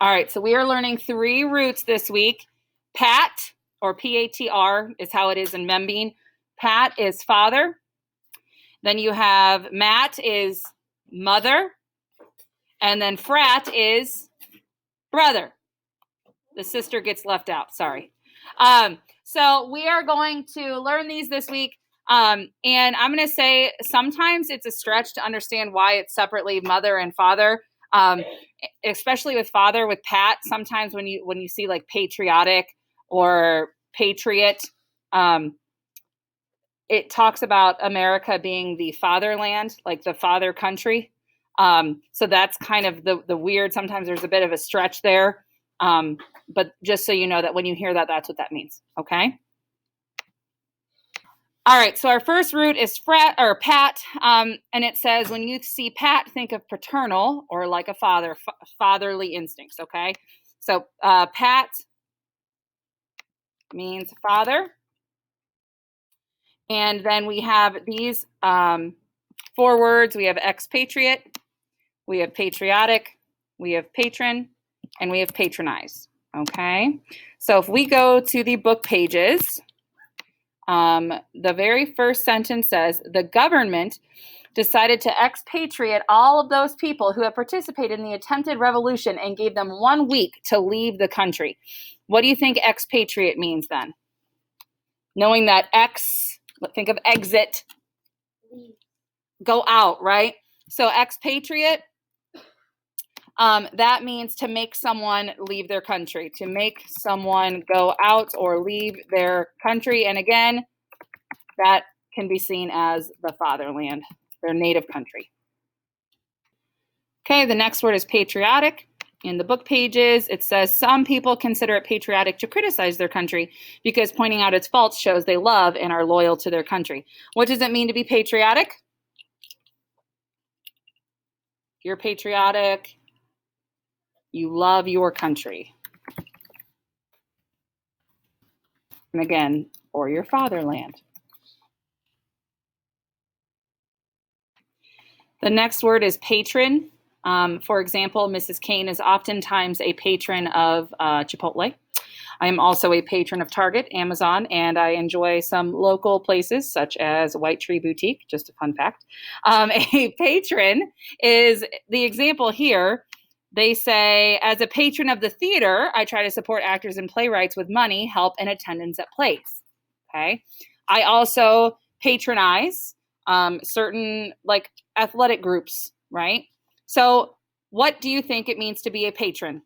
All right, so we are learning 3 roots this week. Pat, or P-A-T-R, is how it is in Membean. Pat is father. Then you have mat is mother. And then frat is brother. The sister gets left out, sorry. So we are going to learn these this week. And I'm going to say sometimes it's a stretch to understand why it's separately mother and father. Especially with father, with Pat, sometimes when you see like patriotic or patriot, it talks about America being the fatherland, like the father country. So that's kind of the weird, sometimes there's a bit of a stretch there. But just so you know that when you hear that, that's what that means. Okay. All right. So our first root is frat or Pat. And it says, when you see Pat, think of paternal or like a father, fatherly instincts. Okay. So Pat means father. And then we have these 4 words. We have expatriate, we have patriotic, we have patron, and we have patronize. Okay. So if we go to the book pages, the very first sentence says, the government decided to expatriate all of those people who have participated in the attempted revolution and gave them 1 week to leave the country. What do you think expatriate means then? Knowing that think of exit, go out, right? So expatriate, that means to make someone leave their country, to make someone go out or leave their country. And again, that can be seen as the fatherland, their native country. Okay, the next word is patriotic. In the book pages, it says some people consider it patriotic to criticize their country because pointing out its faults shows they love and are loyal to their country. What does it mean to be patriotic? If you're patriotic, you love your country. And again, or your fatherland. The next word is patron. For example, Mrs. Kane is oftentimes a patron of Chipotle. I am also a patron of Target, Amazon, and I enjoy some local places such as White Tree Boutique, just a fun fact. A patron is the example here. They say, as a patron of the theater, I try to support actors and playwrights with money, help, and attendance at plays. Okay. I also patronize certain like athletic groups, right? So what do you think it means to be a patron?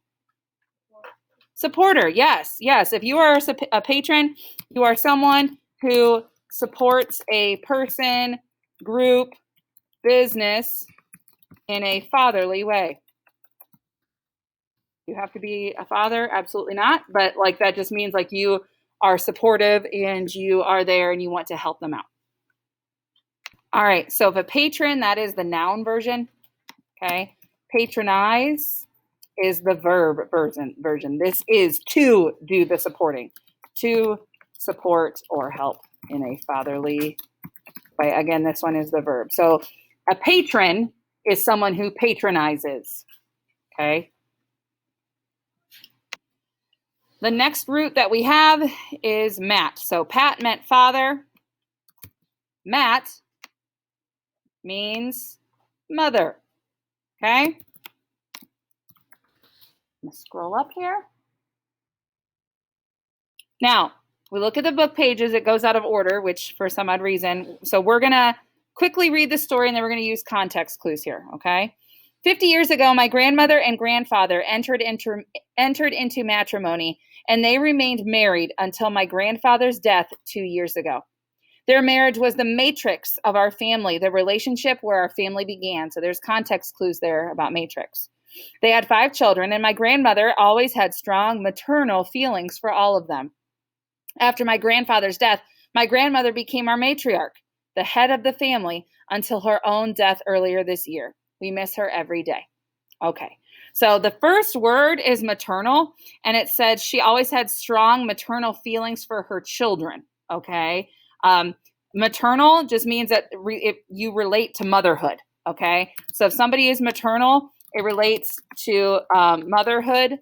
Supporter, yes. If you are a patron, you are someone who supports a person, group, business in a fatherly way. You have to be a father? Absolutely not. But like that just means like you are supportive and you are there and you want to help them out. All right, so if a patron, that is the noun version. Okay, patronize is the verb version. This is to do the supporting, to support or help in a fatherly way. Again, this one is the verb. So a patron is someone who patronizes. Okay. The next root that we have is mat. So Pat meant father. Mat means mother. Okay. I'm going to scroll up here. Now, we look at the book pages, it goes out of order, which for some odd reason. So we're going to quickly read the story and then we're going to use context clues here, okay? 50 years ago, my grandmother and grandfather entered into matrimony, and they remained married until my grandfather's death 2 years ago. Their marriage was the matrix of our family, the relationship where our family began. So there's context clues there about matrix. They had 5 children, and my grandmother always had strong maternal feelings for all of them. After my grandfather's death, my grandmother became our matriarch, the head of the family, until her own death earlier this year. We miss her every day. Okay, so the first word is maternal, and it said she always had strong maternal feelings for her children. Okay, maternal just means that you relate to motherhood. Okay, so if somebody is maternal, it relates to motherhood,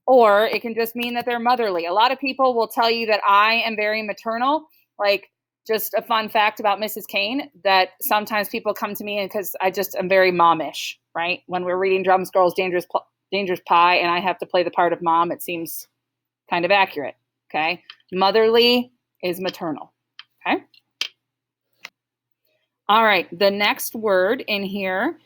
or it can just mean that they're motherly. A lot of people will tell you that I am very maternal. Like, just a fun fact about Mrs. Kane, that sometimes people come to me because I just am very momish, right? When we're reading Drums Girls Dangerous Pie and I have to play the part of mom, it seems kind of accurate, okay? Motherly is maternal, okay? All right, the next word in here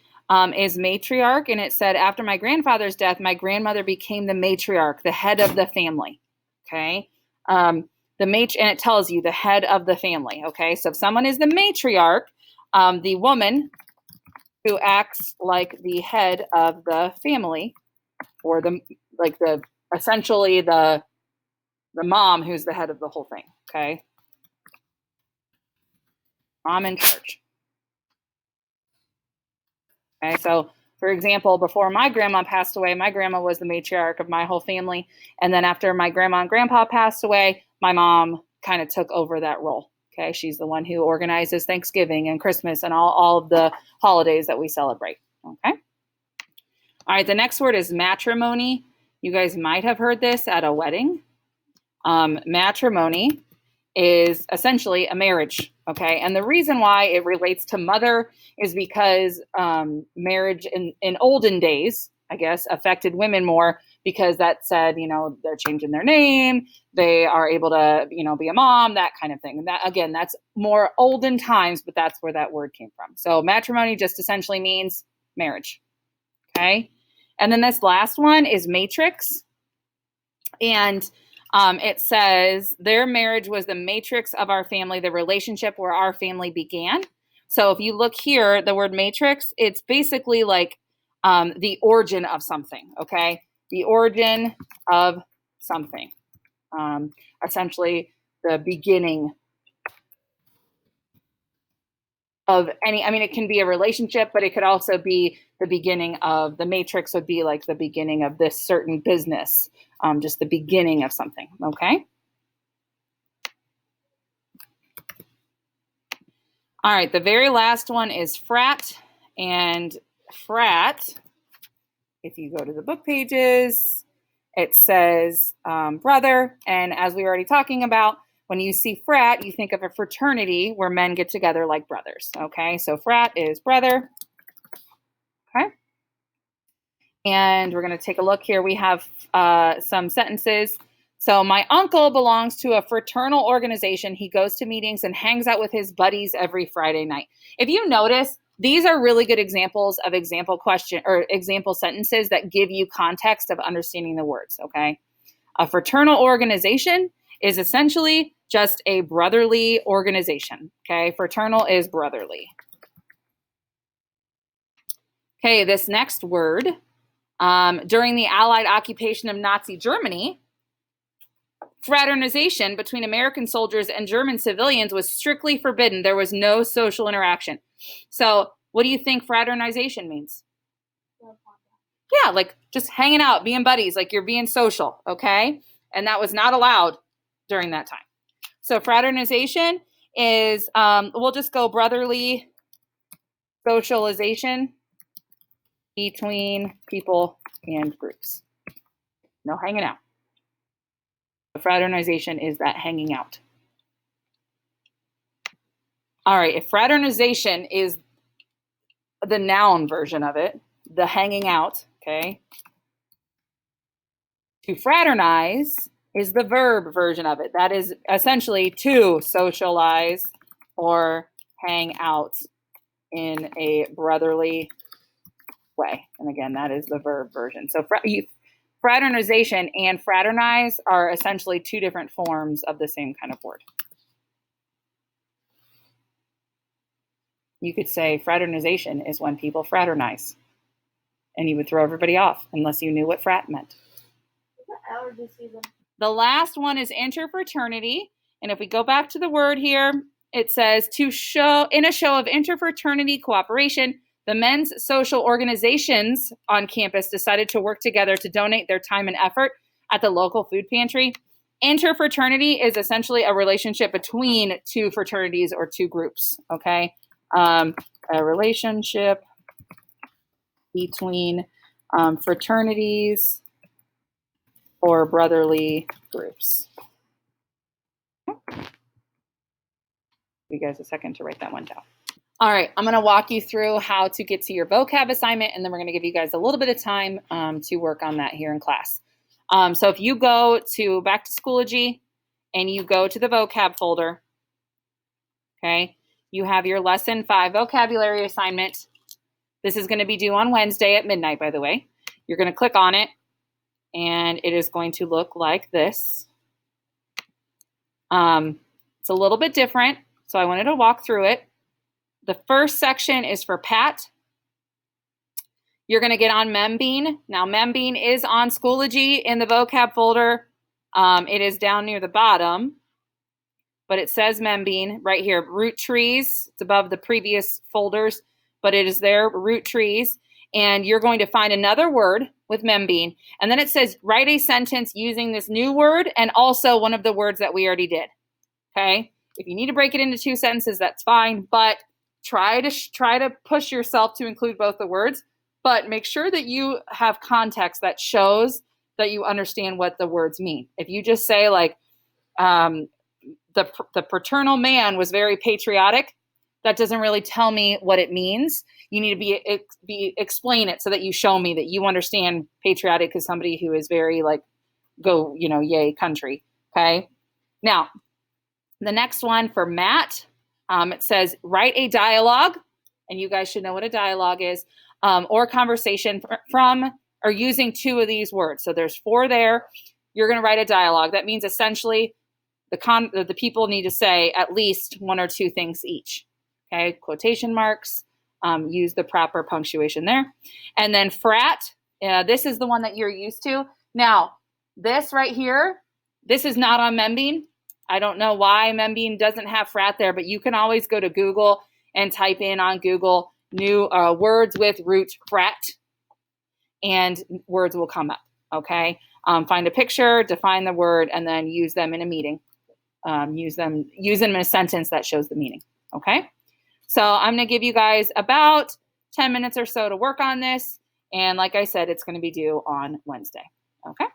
is matriarch, and it said, after my grandfather's death, my grandmother became the matriarch, the head of the family, okay? And it tells you the head of the family, okay? So if someone is the matriarch, the woman who acts like the head of the family, or essentially the mom who's the head of the whole thing, okay? Mom in charge. Okay, so for example, before my grandma passed away, my grandma was the matriarch of my whole family. And then after my grandma and grandpa passed away, my mom kind of took over that role. Okay, she's the one who organizes Thanksgiving and Christmas and all of the holidays that we celebrate. Okay. All right, the next word is matrimony. You guys might have heard this at a wedding. Matrimony is essentially a marriage, okay? And the reason why it relates to mother is because marriage in olden days, I guess, affected women more, because that said, they're changing their name, they are able to, be a mom, that kind of thing. And that, again, that's more olden times, but that's where that word came from. So matrimony just essentially means marriage, okay? And then this last one is matrix. And it says, their marriage was the matrix of our family, the relationship where our family began. So if you look here, the word matrix, it's basically like the origin of something, okay? The origin of something. Essentially the beginning of it can be a relationship, but it could also be the beginning of, the matrix would be like the beginning of this certain business, just the beginning of something, okay? All right, the very last one is frat, and frat, if you go to the book pages, it says brother, and as we were already talking about, when you see frat, you think of a fraternity where men get together like brothers, okay? So frat is brother, okay? And we're going to take a look here. We have some sentences. So my uncle belongs to a fraternal organization. He goes to meetings and hangs out with his buddies every Friday night. If you notice, these are really good examples of example sentences that give you context of understanding the words, okay? A fraternal organization is essentially just a brotherly organization, okay? Fraternal is brotherly. Okay, this next word, during the Allied occupation of Nazi Germany, fraternization between American soldiers and German civilians was strictly forbidden. There was no social interaction. So what do you think fraternization means? Yeah, like just hanging out, being buddies, like you're being social, okay? And that was not allowed during that time. So fraternization is, we'll just go brotherly socialization between people and groups. No hanging out. Fraternization is that hanging out. All right, if fraternization is the noun version of it, the hanging out, okay? To fraternize is the verb version of it. That is essentially to socialize or hang out in a brotherly way. And again, that is the verb version. So fraternization and fraternize are essentially two different forms of the same kind of word. You could say fraternization is when people fraternize, and you would throw everybody off unless you knew what frat meant. The last one is interfraternity. And if we go back to the word here, it says in a show of interfraternity cooperation, the men's social organizations on campus decided to work together to donate their time and effort at the local food pantry. Interfraternity is essentially a relationship between two fraternities or two groups, okay? A relationship between fraternities or brotherly groups. Give you guys a second to write that one down. All right, I'm going to walk you through how to get to your vocab assignment, and then we're going to give you guys a little bit of time to work on that here in class. So if you go to Back to Schoology and you go to the vocab folder, okay, you have your lesson 5 vocabulary assignment. This is going to be due on Wednesday at midnight, by the way. You're going to click on it, and it is going to look like this. It's a little bit different, so I wanted to walk through it. The first section is for Pat. You're going to get on Membean. Now, Membean is on Schoology in the vocab folder. It is down near the bottom, but it says Membean right here. Root trees. It's above the previous folders, but it is there, root trees. And you're going to find another word with Membean. And then it says write a sentence using this new word and also one of the words that we already did. Okay? If you need to break it into 2 sentences, that's fine, but try to push yourself to include both the words, but make sure that you have context that shows that you understand what the words mean. If you just say like, the paternal man was very patriotic, that doesn't really tell me what it means. You need to explain it so that you show me that you understand patriotic as somebody who is very like, go, yay country. Okay. Now, the next one for Matt, it says write a dialogue, and you guys should know what a dialogue is, or conversation from or using 2 of these words. So there's 4 there. You're going to write a dialogue. That means essentially the people need to say at least 1 or 2 things each. Okay, quotation marks. Use the proper punctuation there. And then frat. This is the one that you're used to. Now, this right here, this is not on Membean. I don't know why Membean doesn't have frat there, but you can always go to Google and type in on Google new words with root frat, and words will come up, okay? Find a picture, define the word, and then use them in a meeting. Use them in a sentence that shows the meaning, okay? So I'm going to give you guys about 10 minutes or so to work on this, and like I said, it's going to be due on Wednesday, okay?